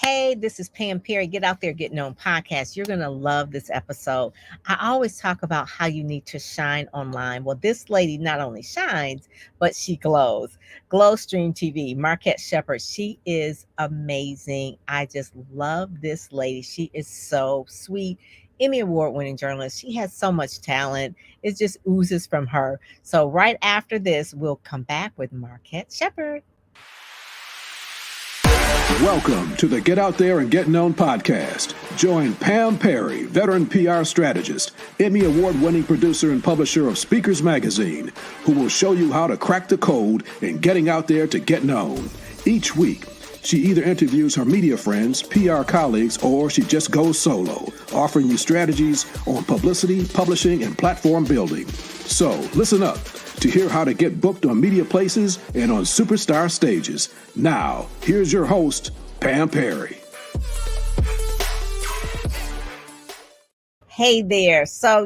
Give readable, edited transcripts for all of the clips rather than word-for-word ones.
Hey, this is Pam Perry. Get out there, get known podcast. You're going to love this episode. I always talk about how you need to shine online. Well, this lady not only shines, but she glows. Glow Stream TV, Markette Sheppard. She is amazing. I just love this lady. She is so sweet. Emmy Award winning journalist. She has so much talent. It just oozes from her. So, right after this, we'll come back with Markette Sheppard. Welcome to the Get Out There and Get Known podcast. Join Pam Perry, veteran PR strategist, Emmy Award-winning producer and publisher of Speakers Magazine, who will show you how to crack the code in getting out there to get known. Each week, she either interviews her media friends, PR colleagues, or she just goes solo, offering you strategies on publicity, publishing, and platform building. So, listen up to hear how to get booked on media places and on superstar stages. Now, here's your host, Pam Perry. Hey there. So,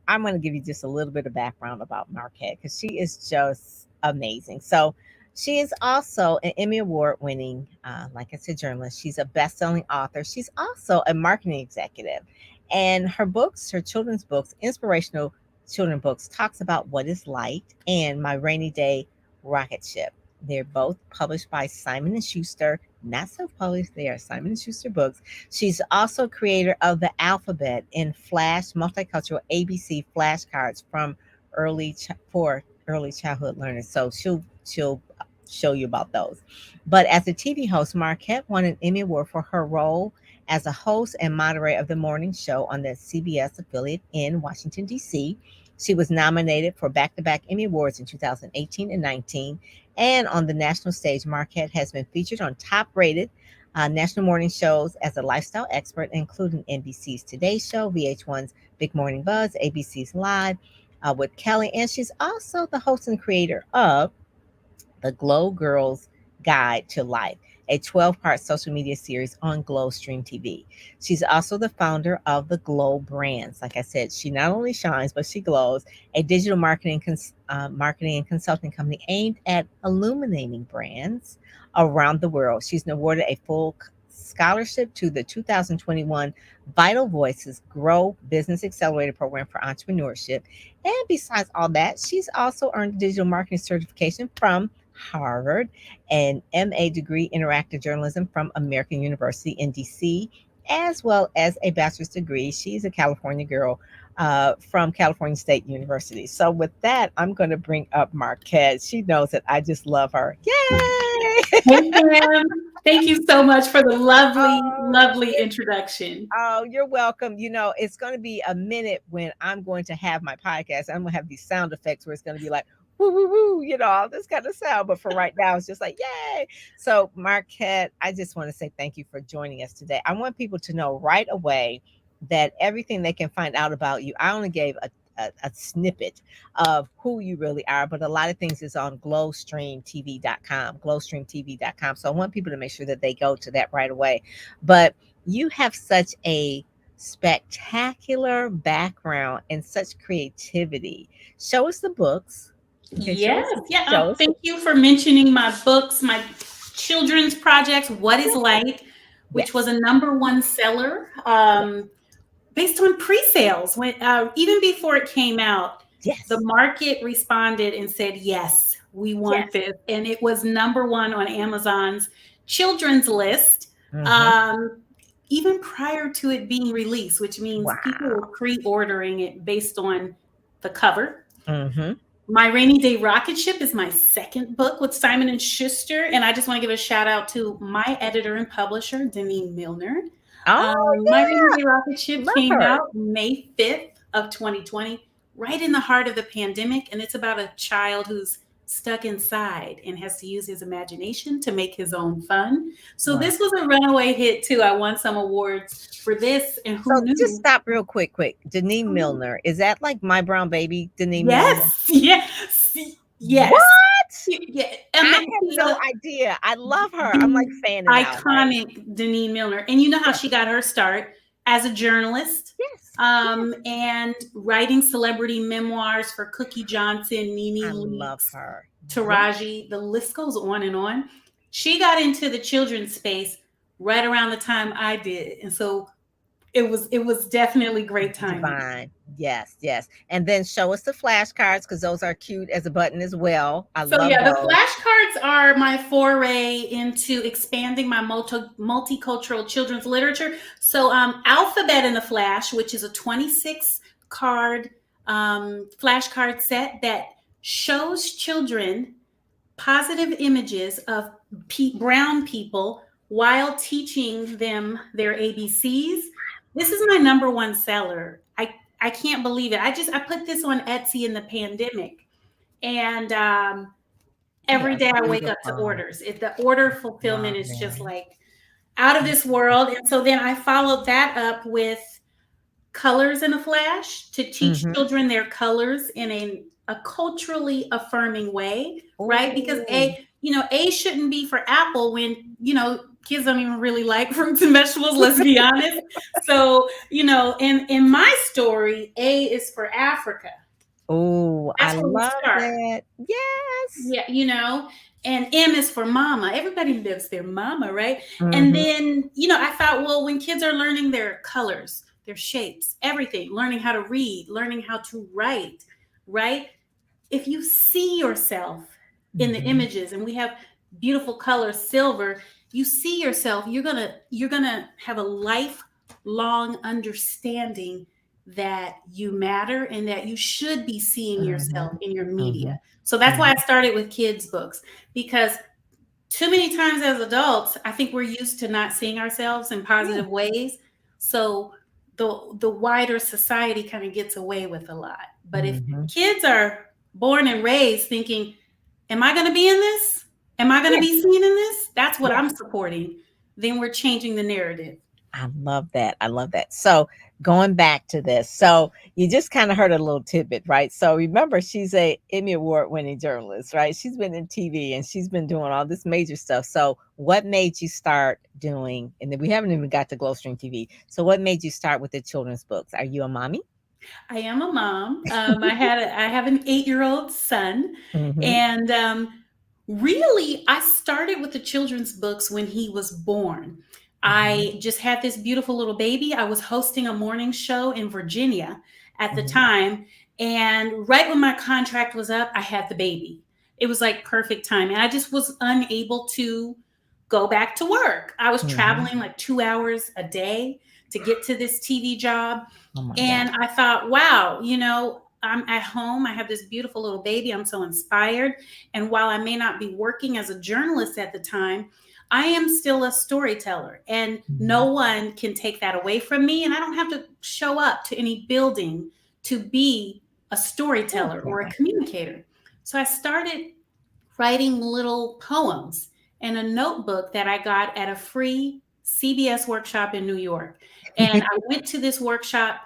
I'm going to give you just a little bit of background about Markette because she is just amazing. So, she is also an Emmy Award winning, like I said, journalist. She's a best-selling author. She's also a marketing executive. And her books, her children's books, inspirational children's books, talks about what is light and My Rainy Day Rocket Ship. They're both published by Simon & Schuster, not self-published. They are Simon & Schuster books. She's also creator of the alphabet and Flash multicultural ABC flashcards from for early childhood learners. So she'll show you about those. But as a TV host, Markette won an Emmy Award for her role as a host and moderator of the morning show on the CBS affiliate in Washington, D.C. She was nominated for back-to-back Emmy Awards in 2018 and 19. And on the national stage, Markette has been featured on top-rated national morning shows as a lifestyle expert, including NBC's Today Show, VH1's Big Morning Buzz, ABC's Live with Kelly. And she's also the host and creator of the Glow Girls Guide to Life, a 12-part social media series on Glow Stream TV. She's also the founder of the Glow Brands. Like I said, she not only shines, but she glows, a digital marketing and consulting company aimed at illuminating brands around the world. She's been awarded a full scholarship to the 2021 Vital Voices Grow Business Accelerator Program for Entrepreneurship. And besides all that, she's also earned a digital marketing certification from Harvard, an MA degree interactive journalism from American University in DC, as well as a bachelor's degree. She's a California girl from California State University. So with that, I'm going to bring up Markette. She knows that I just love her. Yay! Hey, Pam. Thank you so much for the lovely introduction. Oh, you're welcome. It's going to be a minute when I'm going to have my podcast. I'm going to have these sound effects where it's going to be like, woo, woo, woo, all this kind of sound. But for right now, it's just like, yay. So Markette, I just want to say thank you for joining us today. I want people to know right away that everything they can find out about you, I only gave a snippet of who you really are, but a lot of things is on glowstreamtv.com. So I want people to make sure that they go to that right away. But you have such a spectacular background and such creativity. Show us the books. Okay, yes. Thank you for mentioning my books, my children's projects, What is Light, which was a #1 seller based on pre-sales. When even before it came out, the market responded and said, yes, we want this. And it was #1 on Amazon's children's list, even prior to it being released, which means people were pre-ordering it based on the cover. My Rainy Day Rocket Ship is my second book with Simon & Schuster. And I just want to give a shout out to my editor and publisher, Denise Milner. My Rainy Day Rocket Ship came out May 5th of 2020, right in the heart of the pandemic. And it's about a child who's stuck inside and has to use his imagination to make his own fun. So this was a runaway hit too. I won some awards for this. And who knew? Just stop real quick. Denise Milner. Is that like My Brown Baby, Denise Milner? Yes. What? Yeah. I have no idea. I love her. I'm like fanning out. Iconic Denise Milner. And you know how she got her start as a journalist. And writing celebrity memoirs for Cookie Johnson, Nene I love her. Taraji, the list goes on and on. She got into the children's space right around the time I did. And so it was definitely great timing. Divine. Yes, yes. And then show us the flashcards, because those are cute as a button as well. I So love yeah, the those. flashcards are my foray into expanding my multicultural children's literature. So Alphabet in the Flash, which is a 26 card flashcard set that shows children positive images of brown people while teaching them their ABCs. This is my number one seller. I can't believe it. I put this on Etsy in the pandemic, and every day I wake up to orders. If the order fulfillment is just like out of this world. And so then I followed that up with colors in a flash to teach children their colors in a culturally affirming way, right? Because A shouldn't be for apple when, kids don't even really like fruits and vegetables, let's be honest. So, in my story, A is for Africa. Oh, I love that. Yes. Yeah, and M is for mama. Everybody loves their mama, right? And then, I thought, well, when kids are learning their colors, their shapes, everything, learning how to read, learning how to write, right? If you see yourself in the images, and we have beautiful colors, silver, you see yourself, you're gonna have a lifelong understanding that you matter and that you should be seeing yourself in your media. So that's why I started with kids' books, because too many times as adults, I think we're used to not seeing ourselves in positive ways. So the wider society kind of gets away with a lot. But if kids are born and raised thinking, am I going to be in this? Am I going to be seen in this? That's what I'm supporting. Then we're changing the narrative. I love that. I love that. So going back to this, so you just kind of heard a little tidbit, right? So remember, she's a Emmy Award winning journalist, right? She's been in TV and she's been doing all this major stuff. So what made you start doing, and then we haven't even got to Glowstream TV. So what made you start with the children's books? Are you a mommy? I am a mom. I have an 8-year-old son, and really, I started with the children's books when he was born. I just had this beautiful little baby. I was hosting a morning show in Virginia at the time. And right when my contract was up, I had the baby. It was like perfect time. And I just was unable to go back to work. I was traveling like 2 hours a day to get to this TV job. And I thought, wow, I'm at home. I have this beautiful little baby. I'm so inspired. And while I may not be working as a journalist at the time, I am still a storyteller, and no one can take that away from me. And I don't have to show up to any building to be a storyteller or a communicator. So I started writing little poems in a notebook that I got at a free CBS workshop in New York. And I went to this workshop,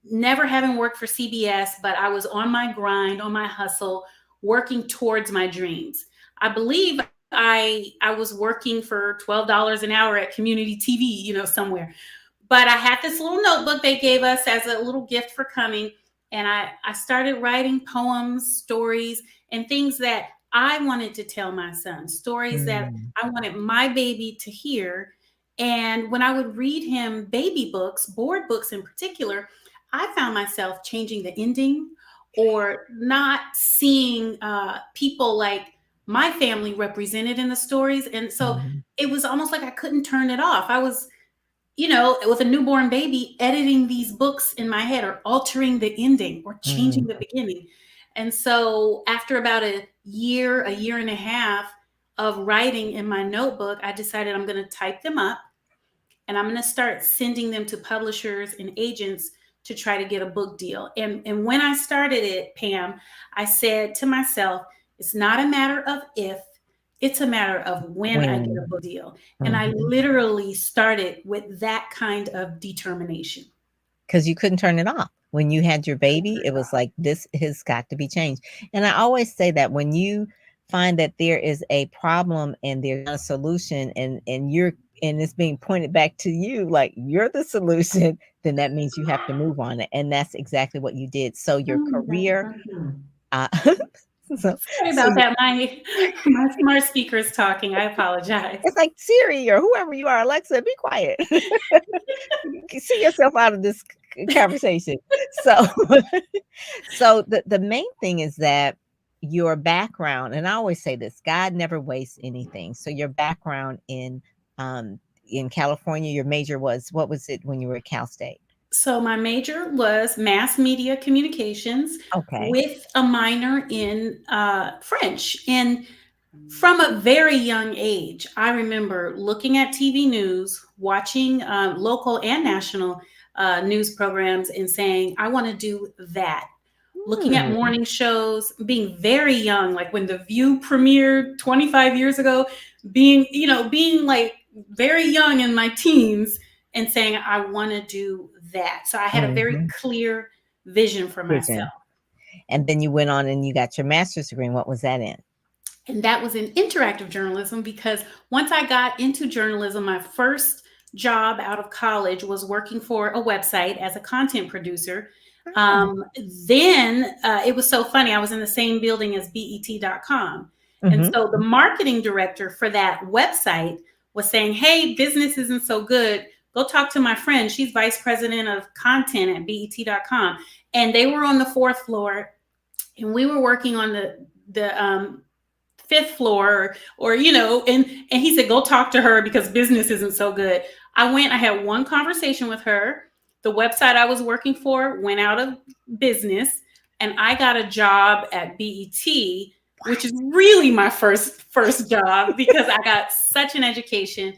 never having worked for CBS, but I was on my grind, on my hustle, working towards my dreams. I believe I was working for $12 an hour at community TV, somewhere. But I had this little notebook they gave us as a little gift for coming. And I started writing poems, stories, and things that I wanted to tell my son, stories that I wanted my baby to hear. And when I would read him baby books, board books in particular, I found myself changing the ending or not seeing people like my family represented in the stories. And so it was almost like I couldn't turn it off. I was, with a newborn baby, editing these books in my head or altering the ending or changing the beginning. And so after about a year and a half of writing in my notebook, I decided I'm going to type them up and I'm going to start sending them to publishers and agents to try to get a book deal. And when I started it, Pam, I said to myself, it's not a matter of if, it's a matter of when I get a book deal. And I literally started with that kind of determination. Because you couldn't turn it off. When you had your baby, it was like, this has got to be changed. And I always say that when you find that there is a problem and there's not a solution and it's being pointed back to you, like you're the solution, then that means you have to move on it. And that's exactly what you did. So your career, Sorry about that. My smart speaker is talking. I apologize. It's like Siri or whoever you are, Alexa, be quiet. See yourself out of this conversation. So, so the main thing is that your background, and I always say this: God never wastes anything. So your background in California, your major was, what was it when you were at Cal State? So my major was mass media communications, with a minor in French. And from a very young age, I remember looking at TV news, watching local and national news programs and saying, I want to do that. Looking at morning shows, being very young, like when The View premiered 25 years ago, being like very young in my teens and saying, I want to do that. So I had a very clear vision for myself. And then you went on and you got your master's degree. What was that in? And that was in interactive journalism, because once I got into journalism, my first job out of college was working for a website as a content producer. Then it was so funny. I was in the same building as BET.com. And so the marketing director for that website was saying, hey, business isn't so good. Go talk to my friend. She's vice president of content at BET.com. And they were on the 4th floor and we were working on the 5th floor or and he said, go talk to her because business isn't so good. I had one conversation with her. The website I was working for went out of business and I got a job at BET, which is really my first job because I got such an education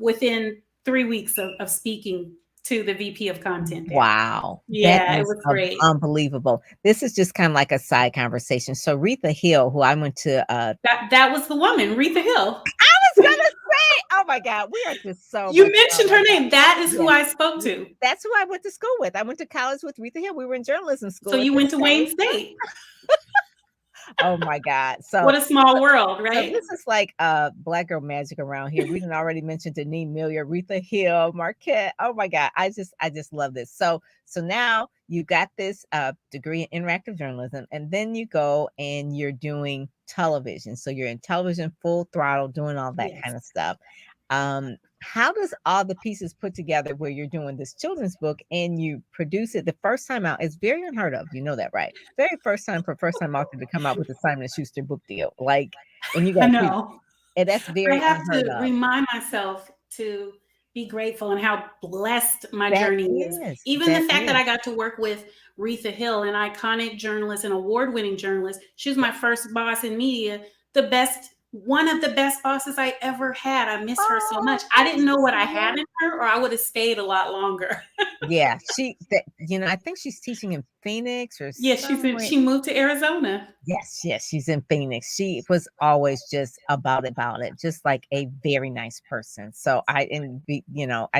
within 3 weeks of speaking to the VP of content there. Wow. Yeah, it was great. Unbelievable. This is just kind of like a side conversation. So Retha Hill, who I went to that was the woman, Retha Hill. I was gonna say, oh my God, we are just so you mentioned her name. That is who I spoke to. That's who I went to school with. I went to college with Retha Hill. We were in journalism school. So you went to Wayne State. Oh my God. So what a small world, right? So this is like Black girl magic around here. We didn't already mention Denise Miller, Retha Hill, Markette. Oh my God. I just love this. So now you got this degree in interactive journalism, and then you go and you're doing television. So you're in television full throttle, doing all that kind of stuff. How does all the pieces put together where you're doing this children's book and you produce it the first time out? It's very unheard of. You know that, right? Very first time for first time author to come out with a Simon & Schuster book deal. And you got, I know. And that's very I have unheard to of. Remind myself to be grateful and how blessed my journey is. Even the fact that I got to work with Retha Hill, an iconic journalist, an award-winning journalist. She was my first boss in media, one of the best bosses I ever had. I miss her so much. I didn't know what I had in her, or I would have stayed a lot longer. Yeah, I think she's teaching in Phoenix or she moved to Arizona. Yes, she's in Phoenix. She was always just about it, just like a very nice person. So I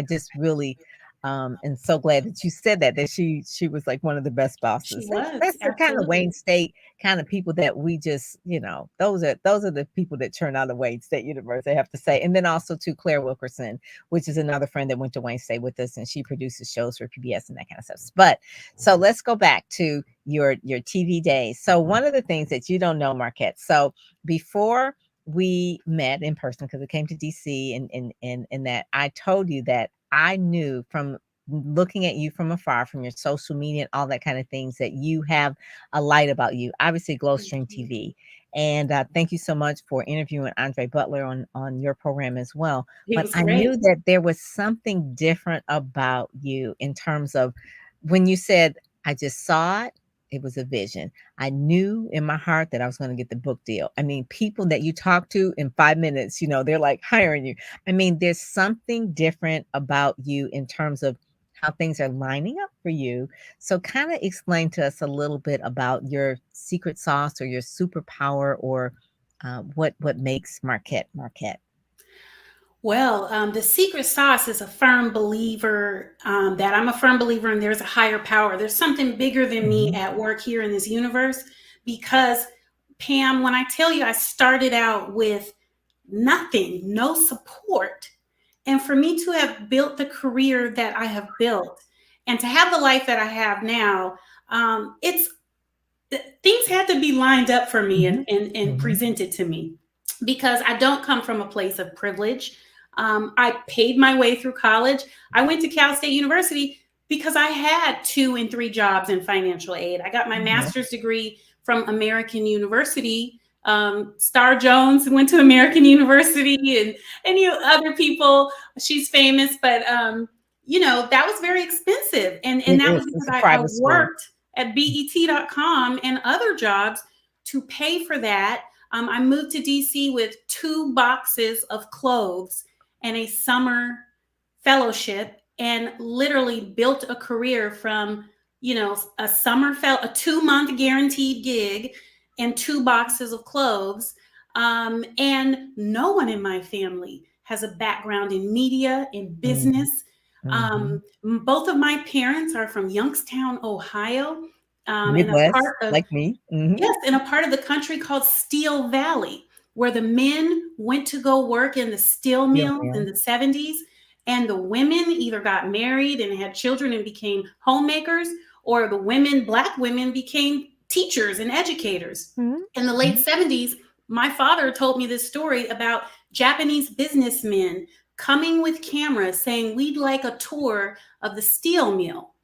just really and so glad that you said that she was like one of the best bosses. That's the kind of Wayne State kind of people that we just, those are the people that turn out of Wayne State University, I have to say. And then also to Claire Wilkerson, which is another friend that went to Wayne State with us, and she produces shows for PBS and that kind of stuff. But so let's go back to your TV days. So one of the things that you don't know, Markette, so before we met in person, because it came to DC and that I told you that I knew from looking at you from afar, from your social media and all that kind of things, that you have a light about you. Obviously, Glowstream TV. And thank you so much for interviewing Andre Butler on your program as well. But I knew that there was something different about you in terms of when you said, I just saw it. It was a vision. I knew in my heart that I was going to get the book deal. I mean, people that you talk to in 5 minutes, they're like hiring you. I mean, there's something different about you in terms of how things are lining up for you. So kind of explain to us a little bit about your secret sauce or your superpower, or what makes Markette. Well, the secret sauce is a firm believer that I'm a firm believer in there's a higher power. There's something bigger than me at work here in this universe, because Pam, when I tell you I started out with nothing, no support. And for me to have built the career that I have built and to have the life that I have now, it's things had to be lined up for me and Mm-hmm. presented to me, because I don't come from a place of privilege. I paid my way through college. I went to Cal State University because I had 2 and 3 jobs in financial aid. I got my master's degree from American University. Star Jones went to American University, and any other people. She's famous, but that was very expensive, and that was because I worked at BET.com and other jobs to pay for that. I moved to DC with 2 boxes of clothes and a summer fellowship, and literally built a career from, a 2-month guaranteed gig and 2 boxes of clothes. And no one in my family has a background in media, in business. Both of my parents are from Youngstown, Ohio. Midwest, like me. Yes, in a part of the country called Steel Valley, where the men went to go work in the steel mills in the 70s, and the women either got married and had children and became homemakers, or the women, Black women, became teachers and educators. In the late 70s, my father told me this story about Japanese businessmen coming with cameras saying, "We'd like a tour of the steel mill."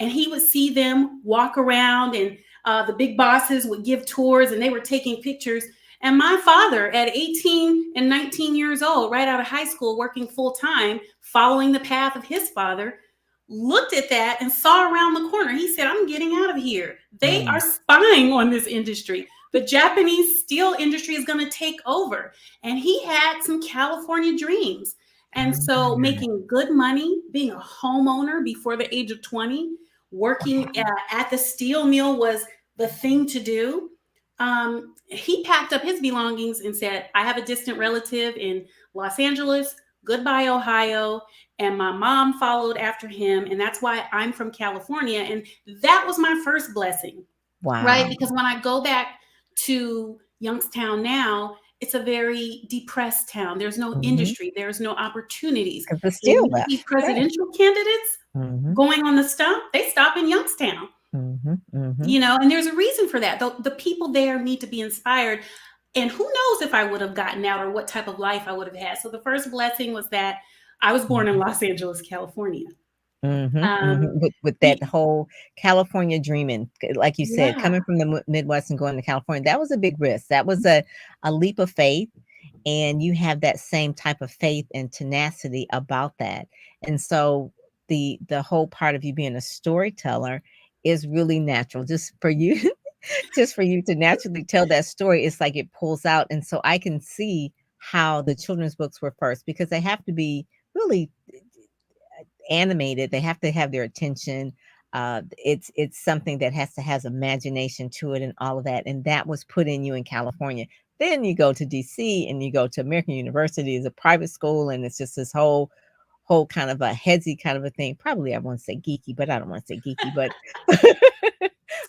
And he would see them walk around, and the big bosses would give tours, and they were taking pictures. And my father, at 18 and 19 years old, right out of high school, working full time, following the path of his father, looked at that and saw around the corner. He said, "I'm getting out of here. They are spying on this industry. The Japanese steel industry is going to take over." And he had some California dreams. And so making good money, being a homeowner before the age of 20, working at the steel mill was the thing to do. He packed up his belongings and said, "I have a distant relative in Los Angeles. Goodbye, Ohio." And my mom followed after him. And that's why I'm from California. And that was my first blessing. Wow. Right? Because when I go back to Youngstown now, it's a very depressed town. There's no industry. There's no opportunities. The steel left. Presidential candidates going on the stump, they stop in Youngstown. And there's a reason for that. The people there need to be inspired. And who knows if I would have gotten out or what type of life I would have had. So the first blessing was that I was born in Los Angeles, California. With that whole California dreaming, like you said, coming from the Midwest and going to California, that was a big risk. That was a leap of faith, and you have that same type of faith and tenacity about that. And so the whole part of you being a storyteller is really natural, just for you to naturally tell that story. It's like it pulls out. And so I can see how the children's books were first, because they have to be really animated. They have to have their attention. It's something that has imagination to it and all of that. And that was put in you in California. Then you go to DC and you go to American University as a private school, and it's just this whole kind of a headsy kind of a thing. Probably I won't say geeky, but I don't want to say geeky, but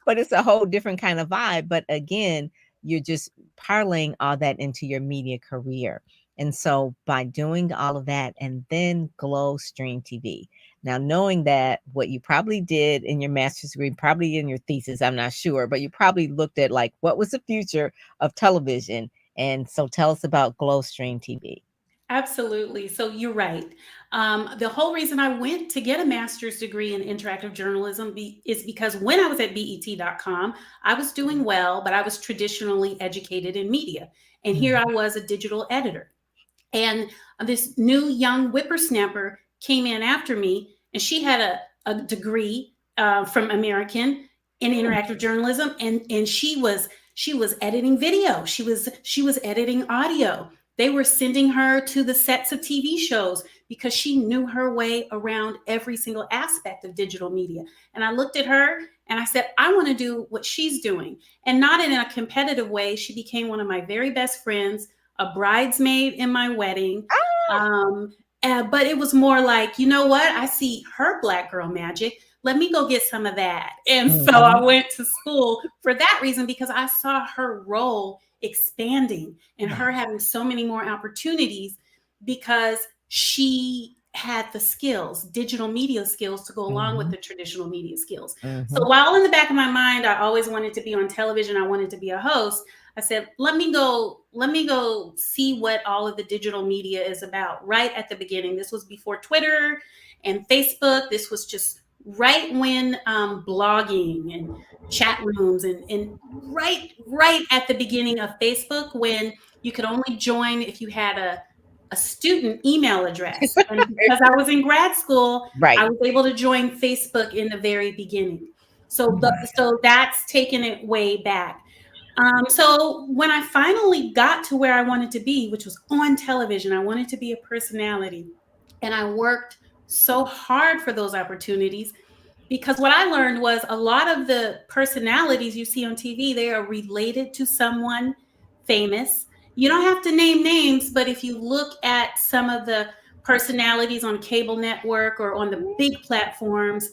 but it's a whole different kind of vibe. But again, you're just parlaying all that into your media career. And so by doing all of that, and then Glow Stream TV. Now, knowing that what you probably did in your master's degree, probably in your thesis, I'm not sure, but you probably looked at like, what was the future of television? And so tell us about Glow Stream TV. Absolutely. So you're right. The whole reason I went to get a master's degree in interactive journalism is because when I was at BET.com, I was doing well, but I was traditionally educated in media. And here I was, a digital editor. And this new young whippersnapper came in after me, and she had a degree from American in interactive journalism, and she was editing video. She was editing audio. They were sending her to the sets of TV shows because she knew her way around every single aspect of digital media. And I looked at her and I said, I want to do what she's doing. And not in a competitive way. She became one of my very best friends, a bridesmaid in my wedding. But it was more like, you know what? I see her Black girl magic. Let me go get some of that. And so I went to school for that reason, because I saw her role expanding and her having so many more opportunities, because she had the skills, digital media skills to go along with the traditional media skills. Mm-hmm. So while in the back of my mind, I always wanted to be on television, I wanted to be a host, I said, let me go see what all of the digital media is about right at the beginning. This was before Twitter and Facebook. This was just right when blogging and chat rooms and right at the beginning of Facebook, when you could only join if you had a student email address. And because I was in grad school, right. I was able to join Facebook in the very beginning. So so that's taken it way back. So when I finally got to where I wanted to be, which was on television, I wanted to be a personality. And I worked so hard for those opportunities, because what I learned was a lot of the personalities you see on TV, they are related to someone famous. You don't have to name names, but if you look at some of the personalities on cable network or on the big platforms,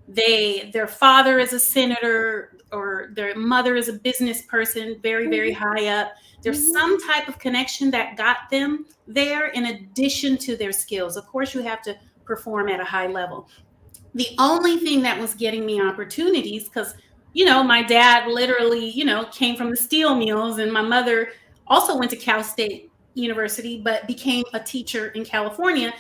their father is a senator or their mother is a business person, very, very high up. There's some type of connection that got them there in addition to their skills. Of course, you have to perform at a high level. The only thing that was getting me opportunities, because, my dad literally, came from the steel mills, and my mother also went to Cal State University, but became a teacher in California.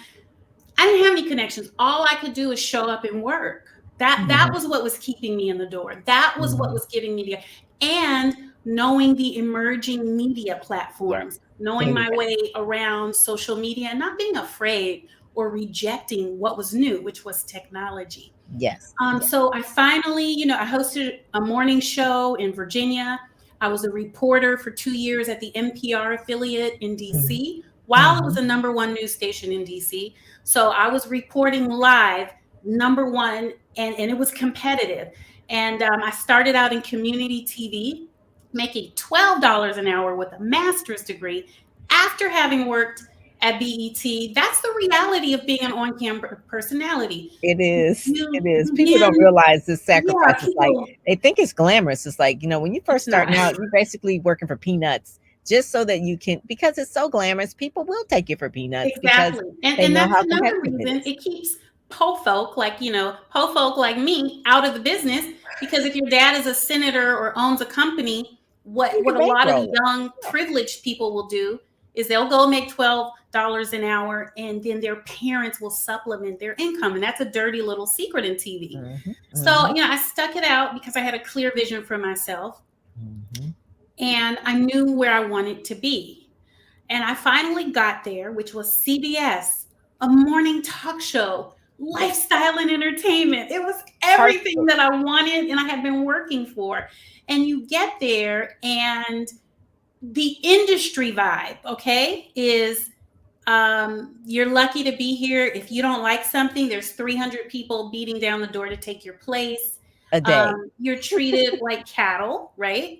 I didn't have any connections. All I could do is show up and work. That was what was keeping me in the door. That was what was giving me and knowing the emerging media platforms, knowing my way around social media, and not being afraid or rejecting what was new, which was technology. Yes. So I finally, I hosted a morning show in Virginia. I was a reporter for 2 years at the NPR affiliate in DC, while it was the #1 news station in DC. So I was reporting live, #1, and it was competitive. And I started out in community TV, making $12 an hour with a master's degree after having worked at BET. That's the reality of being an on-camera personality. It is. It is. People don't realize the sacrifice. It's like, they think it's glamorous. It's like, when you first starting out, you're basically working for peanuts just so that you can, because it's so glamorous, people will take it for peanuts. Exactly. And that's another reason it keeps po folk like me out of the business, because if your dad is a senator or owns a company, what a lot of young privileged people will do is they'll go make $12 an hour, and then their parents will supplement their income. And that's a dirty little secret in TV. So, I stuck it out because I had a clear vision for myself. And I knew where I wanted to be. And I finally got there, which was CBS, a morning talk show, lifestyle and entertainment. It was everything that I wanted and I had been working for. And you get there, and the industry vibe, is you're lucky to be here. If you don't like something, there's 300 people beating down the door to take your place. A day. You're treated like cattle, right?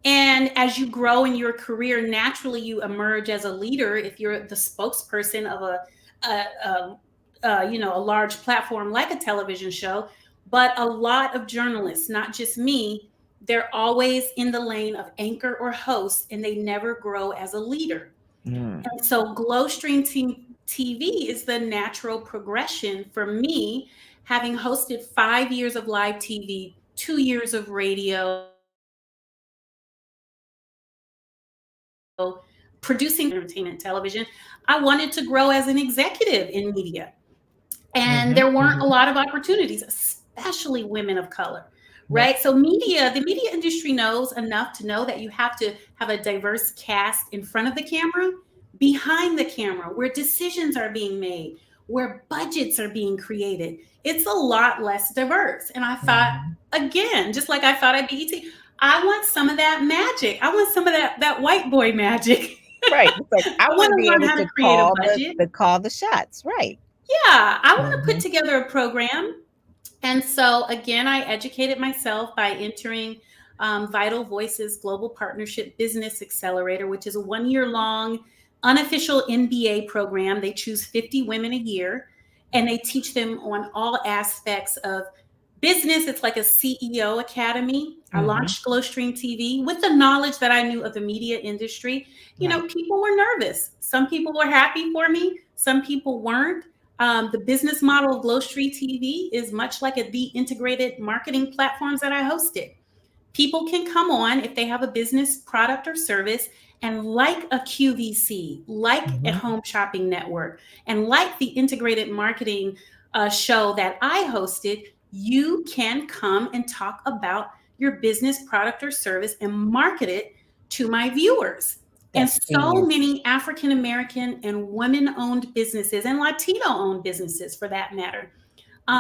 And as you grow in your career, naturally you emerge as a leader if you're the spokesperson of a large platform like a television show. But a lot of journalists, not just me, they're always in the lane of anchor or host, and they never grow as a leader. And so Glowstream TV is the natural progression for me, having hosted 5 years of live TV, 2 years of radio, producing entertainment television. I wanted to grow as an executive in media. And there weren't a lot of opportunities, especially women of color. Right. So the media industry knows enough to know that you have to have a diverse cast in front of the camera, behind the camera, where decisions are being made, where budgets are being created. It's a lot less diverse. And I thought, again, just like I thought at BET, I want some of that magic. I want some of that white boy magic. Right. It's like, I want to be able to call the shots. Right. Yeah. I want to put together a program. And so, again, I educated myself by entering Vital Voices Global Partnership Business Accelerator, which is a 1-year-long unofficial MBA program. They choose 50 women a year, and they teach them on all aspects of business. It's like a CEO academy. I launched Glowstream TV with the knowledge that I knew of the media industry. You know, people were nervous. Some people were happy for me. Some people weren't. The business model of GlowStreet TV is much like the integrated marketing platforms that I hosted. People can come on if they have a business product or service, and like a QVC, like a home shopping network, and like the integrated marketing show that I hosted, you can come and talk about your business product or service and market it to my viewers. That's and so genius. Many African American and women-owned businesses, and Latino-owned businesses for that matter,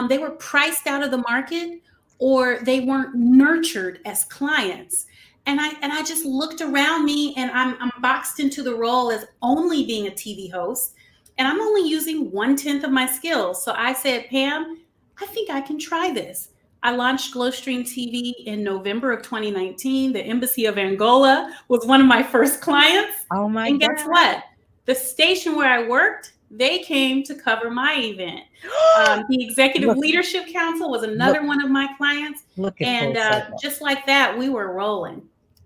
they were priced out of the market, or they weren't nurtured as clients. And I just looked around me, and I'm boxed into the role as only being a TV host, and I'm only using 1/10 of my skills. So I said, Pam, I think I can try this. I launched GlowStream TV in November of 2019. The Embassy of Angola was one of my first clients. Oh my God. And guess what? The station where I worked, they came to cover my event. The Executive Leadership Council was another one of my clients. And just like that, we were rolling.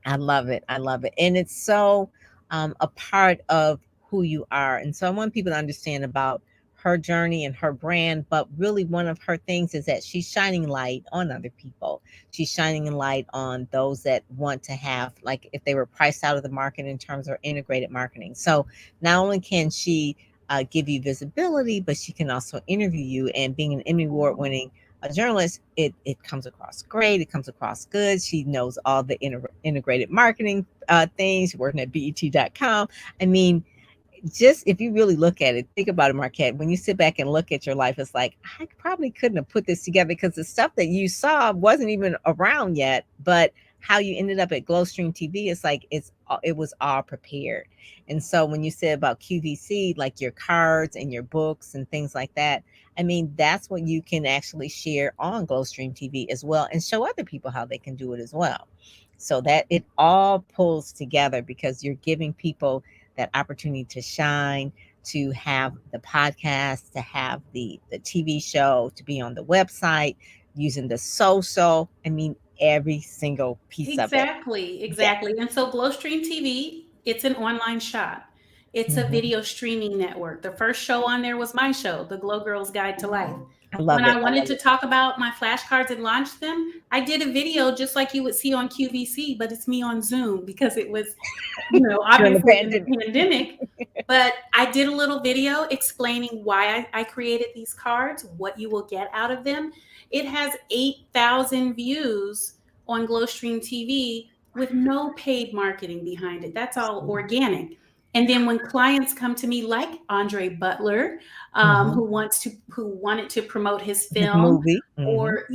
I love it. I love it. And it's so a part of who you are. And so I want people to understand about her journey and her brand, but really one of her things is that she's shining light on other people. She's shining a light on those that want to have, like, if they were priced out of the market in terms of integrated marketing. So not only can she give you visibility, but she can also interview you. And being an Emmy Award winning journalist, it comes across great. It comes across good. She knows all the integrated marketing things, working at BET.com. I mean, just if you really look at it, think about it, Markette, when you sit back and look at your life, it's like, I probably couldn't have put this together because the stuff that you saw wasn't even around yet, but how you ended up at GlowStream TV, it's like it was all prepared. And so when you said about QVC, like your cards and your books and things like that, I mean, that's what you can actually share on GlowStream TV as well, and show other people how they can do it as well. So that it all pulls together, because you're giving people that opportunity to shine, to have the podcast, to have the TV show, to be on the website, using the social. I mean, every single piece of it. Exactly. And so GlowStream TV, it's an online shop. It's a video streaming network. The first show on there was my show, The Glow Girl's Guide to Life. When I wanted to talk about my flashcards and launch them, I did a video just like you would see on QVC, but it's me on Zoom because it was, obviously the pandemic. But I did a little video explaining why I created these cards, what you will get out of them. It has 8,000 views on GlowStream TV with no paid marketing behind it. That's all organic. And then when clients come to me, like Andre Butler, who wanted to promote his film, or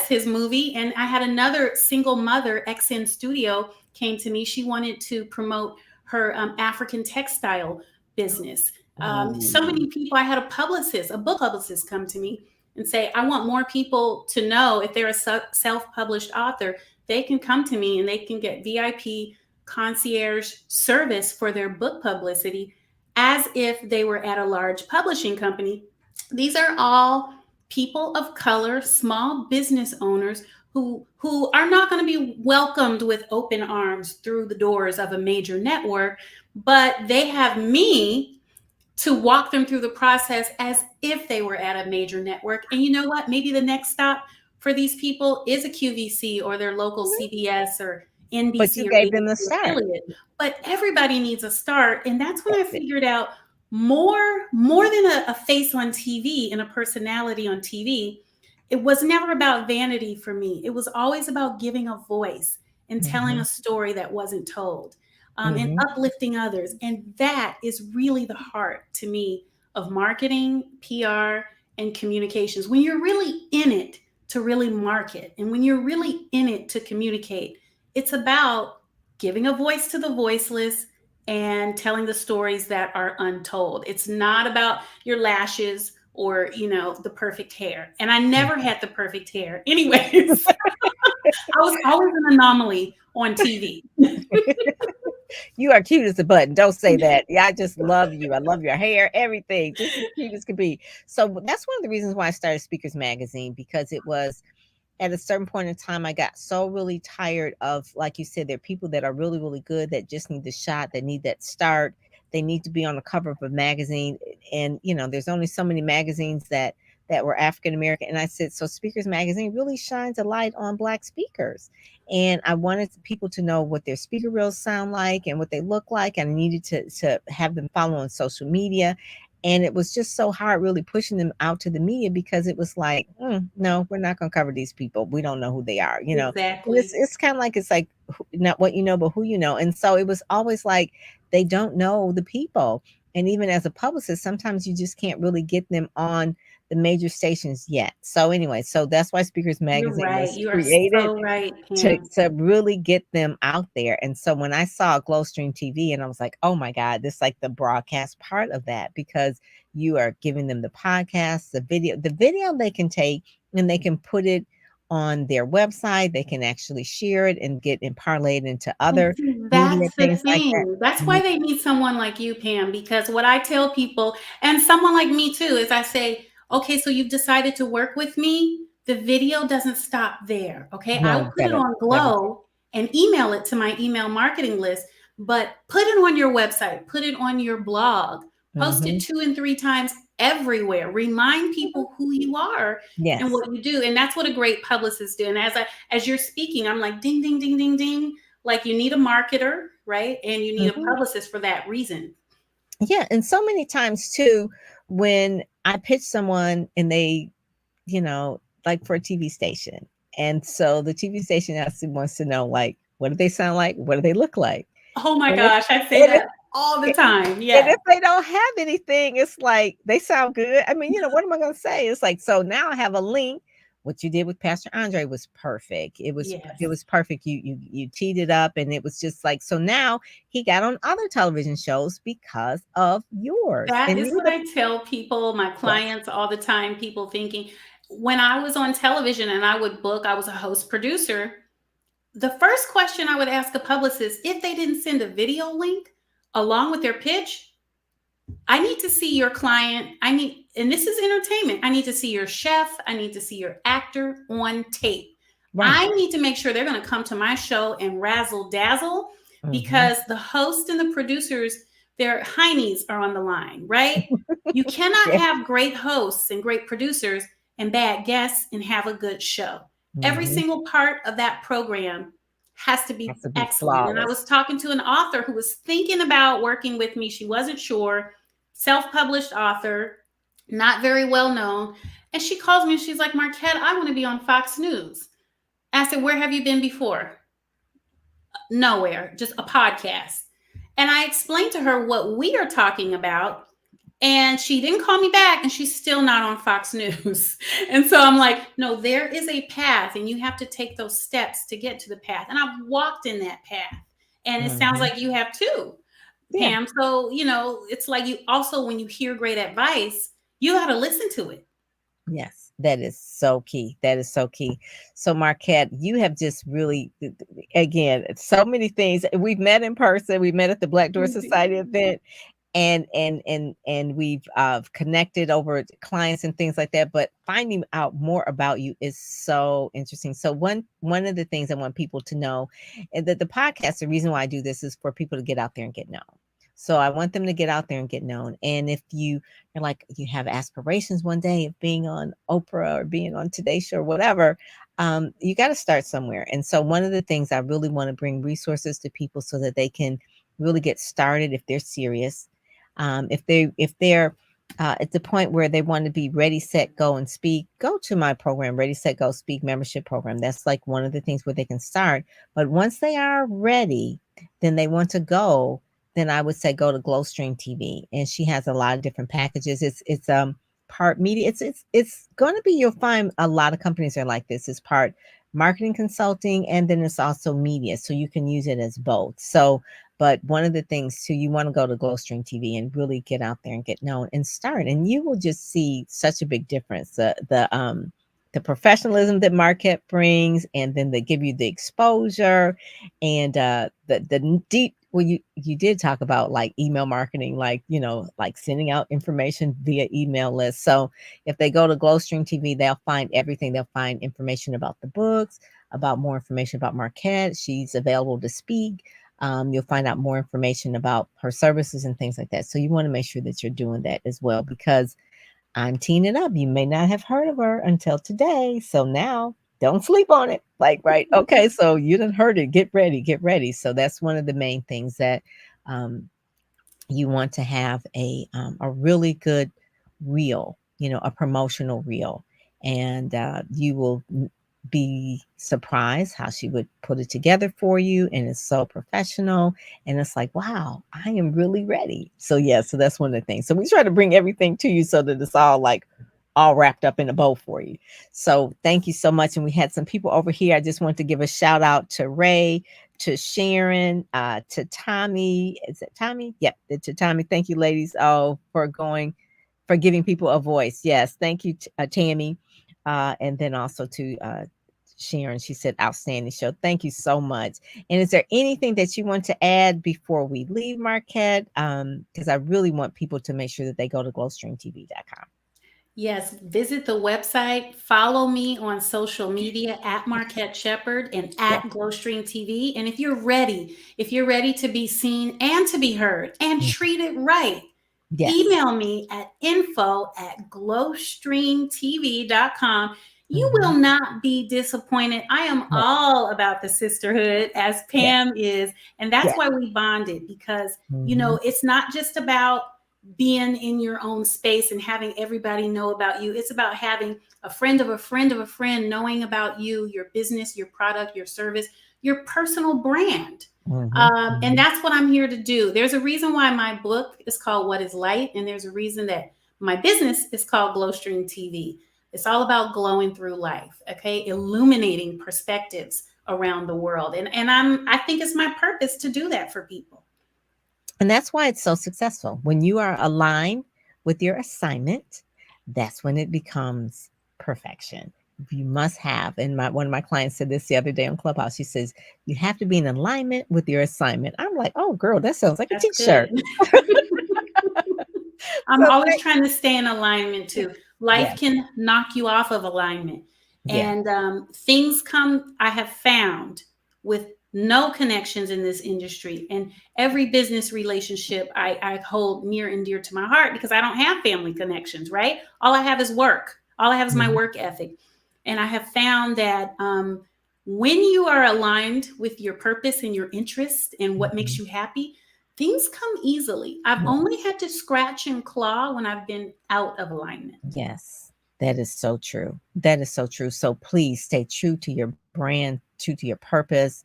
his movie. And I had another single mother, XN Studio, came to me. She wanted to promote her African textile business. So many people. I had a book publicist come to me and say, I want more people to know, if they're a self-published author, they can come to me and they can get VIP concierge service for their book publicity as if they were at a large publishing company. These are all people of color, small business owners who are not going to be welcomed with open arms through the doors of a major network, but they have me to walk them through the process as if they were at a major network. And you know what? Maybe the next stop for these people is a QVC or their local CBS or NBC. But you gave them a start. But everybody needs a start. And that's when I figured out more than a face on TV and a personality on TV. It was never about vanity for me. It was always about giving a voice and telling a story that wasn't told, and uplifting others. And that is really the heart, to me, of marketing, PR, and communications. When you're really in it to really market, and when you're really in it to communicate, it's about giving a voice to the voiceless and telling the stories that are untold. It's not about your lashes or, the perfect hair. And I never had the perfect hair. Anyways, I was always an anomaly on TV. You are cute as a button. Don't say that. Yeah, I just love you. I love your hair, everything. Just as cute as could be. So that's one of the reasons why I started Speakers Magazine, because it was at a certain point in time, I got so really tired of, like you said, there are people that are really, really good that just need the shot, that need that start, they need to be on the cover of a magazine. And, there's only so many magazines that were African American. And I said, so Speakers Magazine really shines a light on Black speakers. And I wanted people to know what their speaker reels sound like and what they look like. And I needed to have them follow on social media. And it was just so hard really pushing them out to the media, because it was like, no, we're not going to cover these people. We don't know who they are, Exactly. And it's kind of like, it's like not what you know, but who you know. And so it was always like, they don't know the people. And even as a publicist, sometimes you just can't really get them on the major stations yet. So anyway, so that's why Speakers Magazine was created. So right, to really get them out there. And so when I saw Glowstream TV, and I was like, oh my God, this is like the broadcast part of that, because you are giving them the podcast, the video they can take and they can put it on their website. They can actually share it and get it parlayed into other media things like that. That's why they need someone like you, Pam, because what I tell people, and someone like me too, is I say, okay, so you've decided to work with me. The video doesn't stop there. Okay. No, I'll put it on Glow and email it to my email marketing list, but put it on your website, put it on your blog, post it 2 and 3 times everywhere. Remind people who you are and what you do. And that's what a great publicist do. And as you're speaking, I'm like, ding, ding, ding, ding, ding. Like, you need a marketer, right? And you need a publicist for that reason. Yeah. And so many times too, when I pitch someone and they, like for a TV station. And so the TV station actually wants to know, like, what do they sound like? What do they look like? Oh my gosh, I say that all the time. Yeah. And if they don't have anything, it's like, they sound good. I mean, what am I going to say? It's like, so now I have a link. What you did with Pastor Andre was perfect. It was perfect. You teed it up, and it was just like, so now he got on other television shows because of yours. That is what I tell people, my clients all the time, people thinking, when I was on television and I would book, I was a host producer. The first question I would ask a publicist, if they didn't send a video link along with their pitch, I need to see your client. And this is entertainment. I need to see your chef. I need to see your actor on tape. Right. I need to make sure they're going to come to my show and razzle dazzle, because the host and the producers, their heinies are on the line, right? You cannot have great hosts and great producers and bad guests and have a good show. Every single part of that program has to be excellent. Flawless. And I was talking to an author who was thinking about working with me. She wasn't sure. Self-published author, not very well known. And she calls me and she's like, Markette, I want to be on Fox News. I said, where have you been before? Nowhere, just a podcast. And I explained to her what we are talking about. And she didn't call me back, and she's still not on Fox News. And so I'm like, no, there is a path, and you have to take those steps to get to the path. And I've walked in that path. And it sounds like you have too, Pam. So, it's like, you also, when you hear great advice, you got to listen to it. Yes, that is so key. That is so key. So Markette, you have just really, again, so many things. We've met in person. We met at the Black Door Society event. And we've connected over clients and things like that. But finding out more about you is so interesting. So one of the things I want people to know is that the podcast, the reason why I do this is for people to get out there and get known. So I want them to get out there and get known. And if you're like, you have aspirations one day of being on Oprah or being on Today Show or whatever, you got to start somewhere. And so one of the things I really want to bring resources to people so that they can really get started if they're serious. If they're at the point where they want to be ready, set, go, and speak, go to my program, Ready, Set, Go, Speak membership program. That's like one of the things where they can start. But once they are ready, then they want to go, then I would say go to Glowstream TV. And she has a lot of different packages. It's part media. It's going to be, you'll find a lot of companies are like this. It's part marketing consulting, and then it's also media. So you can use it as both. So, but one of the things too, you want to go to Glowstream TV and really get out there and get known and start, and you will just see such a big difference. The professionalism that Markette brings, and then they give you the exposure and the deep. Well, you did talk about like email marketing, like, like sending out information via email list. So if they go to Glowstream TV, they'll find everything. They'll find information about the books, about more information about Markette. She's available to speak. You'll find out more information about her services and things like that. So you want to make sure that you're doing that as well, because I'm teeing it up. You may not have heard of her until today. So now don't sleep on it. Like, right. Okay. So you done heard it. Get ready. So that's one of the main things that you want to have a really good reel, a promotional reel. And you will be surprised how she would put it together for you. And it's so professional. And it's like, wow, I am really ready. So so that's one of the things. So we try to bring everything to you so that it's all wrapped up in a bow for you. So thank you so much. And we had some people over here. I just want to give a shout out to Ray, to Sharon, to Tommy. Is it Tommy? Yep. To Tommy. Thank you, ladies. For giving people a voice. Yes. Thank you, Tammy. And then also to Sharon, she said, outstanding show. Thank you so much. And is there anything that you want to add before we leave, Markette? Because I really want people to make sure that they go to glowstreamtv.com. Yes, visit the website. Follow me on social media at Markette Sheppard and at Glowstream TV. And if you're ready to be seen and to be heard and treated right, email me at info@glowstreamtv.com. You will not be disappointed. I am all about the sisterhood, as Pam is. And that's why we bonded, because, it's not just about being in your own space and having everybody know about you. It's about having a friend of a friend of a friend knowing about you, your business, your product, your service, your personal brand. And that's what I'm here to do. There's a reason why my book is called What is Light? And there's a reason that my business is called Glowstream TV. It's all about glowing through life, illuminating perspectives around the world. And I think it's my purpose to do that for people. And that's why it's so successful. When you are aligned with your assignment, that's when it becomes perfection. You must have, and one of my clients said this the other day on Clubhouse, she says, you have to be in alignment with your assignment. I'm like, oh girl, that sounds like a t-shirt. I'm always trying to stay in alignment too. Life can knock you off of alignment. And things come, I have found, with no connections in this industry. And every business relationship I hold near and dear to my heart, because I don't have family connections, right? All I have is work. All I have is my work ethic. And I have found that when you are aligned with your purpose and your interest and what makes you happy, things come easily. I've only had to scratch and claw when I've been out of alignment. Yes, that is so true. That is so true. So please stay true to your brand, true to your purpose.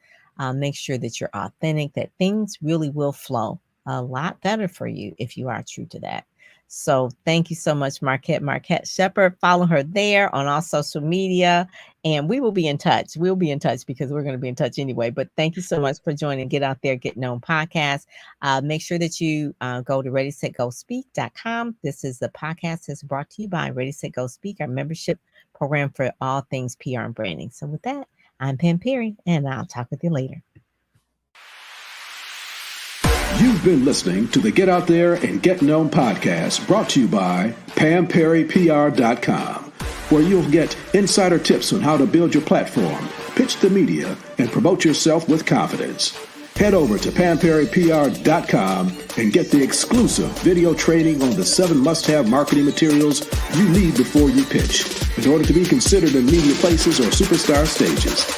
Make sure that you're authentic, that things really will flow a lot better for you if you are true to that. So thank you so much, Markette Sheppard. Follow her there on all social media, and we will be in touch. We'll be in touch because we're going to be in touch anyway. But thank you so much for joining Get Out There, Get Known podcast. Make sure that you go to ReadySetGoSpeak.com. This is the podcast is brought to you by Ready, Set, Go Speak, our membership program for all things PR and branding. So with that, I'm Pam Perry, and I'll talk with you later. You've been listening to the Get Out There and Get Known podcast, brought to you by PamPerryPR.com, where you'll get insider tips on how to build your platform, pitch the media, and promote yourself with confidence. Head over to PamPerryPR.com and get the exclusive video training on the 7 must-have marketing materials you need before you pitch in order to be considered in media places or superstar stages.